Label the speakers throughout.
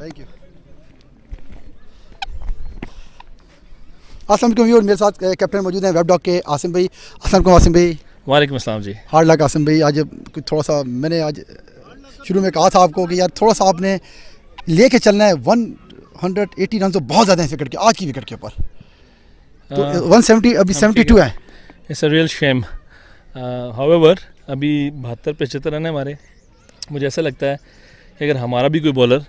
Speaker 1: Thank you. अस्सलाम वालेकुम viewer, मेरे साथ कैप्टन मौजूद हैं वेब डॉग के आसिम भाई। अस्सलाम वालेकुम आसिम भाई।
Speaker 2: वालेकुम अस्सलाम जी।
Speaker 1: हार्ड लक आसिम भाई। आज थोड़ा सा मैंने आज शुरू में कहा था आपको कि यार थोड़ा सा आपने लेके चलना है। 180 रन तो बहुत ज़्यादा हैं इस विकेट के, आज की विकेट के ऊपर। तो 170 अभी 72 है।
Speaker 2: It's a real shame. However अभी 72-75 रन है हमारे। मुझे ऐसा लगता है कि अगर हमारा भी कोई बॉलर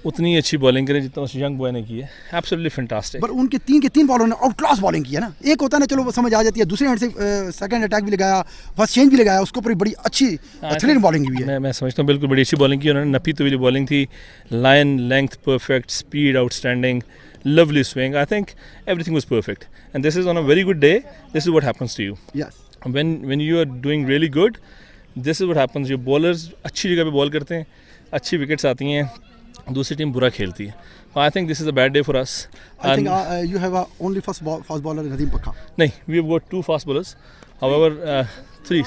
Speaker 2: उतनी अच्छी बॉलिंग करे जितना उस यंग बॉय ने की है, एब्सोल्युटली फैंटास्टिक।
Speaker 1: पर उनके तीन के तीन बॉलर ने आउट क्लास बॉलिंग की है ना। एक होता है ना, चलो वो समझ आ जाती है, दूसरे हैंड से सेकंड अटैक भी लगाया, फर्स्ट चेंज भी लगाया, उसके ऊपर बड़ी अच्छी थ्रिलिंग बॉलिंग हुई है।
Speaker 2: मैं समझता हूँ बिल्कुल बड़ी अच्छी बॉलिंग की उन्होंने। नपी तो बॉलिंग थी, line length perfect, speed outstanding, lovely swing. I think everything was perfect, and this is on a very good day. This is what happens to you.
Speaker 1: Yes.
Speaker 2: When you are doing really good, this is what happens. Your bowlers अच्छी जगह पे ball करते हैं, अच्छी wickets आती हैं, दूसरी team बुरा खेलती है. I think this is a bad day for us.
Speaker 1: I think you have only fast bowler Nadeem Pakha.
Speaker 2: नहीं, we have got two fast bowlers. However, three.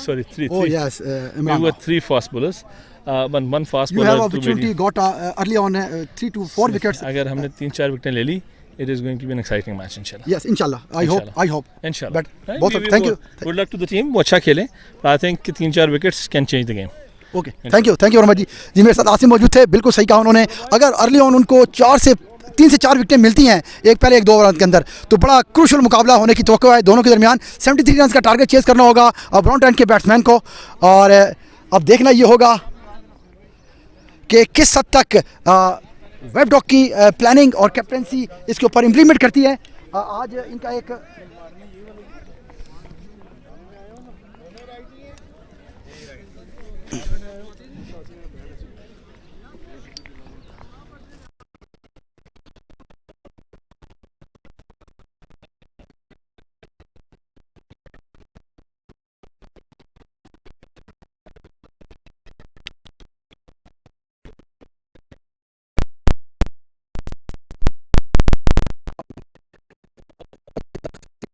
Speaker 1: Oh yes,
Speaker 2: We have got three fast bowlers. One fast
Speaker 1: you
Speaker 2: bowler.
Speaker 1: You have opportunity got early on 3 to 4 wickets.
Speaker 2: अगर हमने 3-4 विकेटें ले ली, it is going to be an exciting match inshallah.
Speaker 1: Yes, inshallah. I hope.
Speaker 2: Inshallah.
Speaker 1: But both thank you.
Speaker 2: Good luck to the team. वो अच्छा खेलें. But I think 3-4 wickets can change the game.
Speaker 1: Okay, thank you very much ji. मेरे साथ आसिम मौजूद थे। बिल्कुल सही कहा उन्होंने। अगर अर्ली ऑन उनको 3 से 4 विकेटें मिलती हैं, एक पहले एक 2 ओवर के अंदर, तो बड़ा क्रूशल मुकाबला होने की तवक्को है दोनों के दरमियान। 73 रन का टारगेट चेस करना होगा ब्राउन एंड के बैट्समैन को। और अब देखना ये होगा कि किस हद तक वेब डॉग की प्लानिंग और कैप्टनसी इसके ऊपर इम्प्लीमेंट करती है। आज इनका एक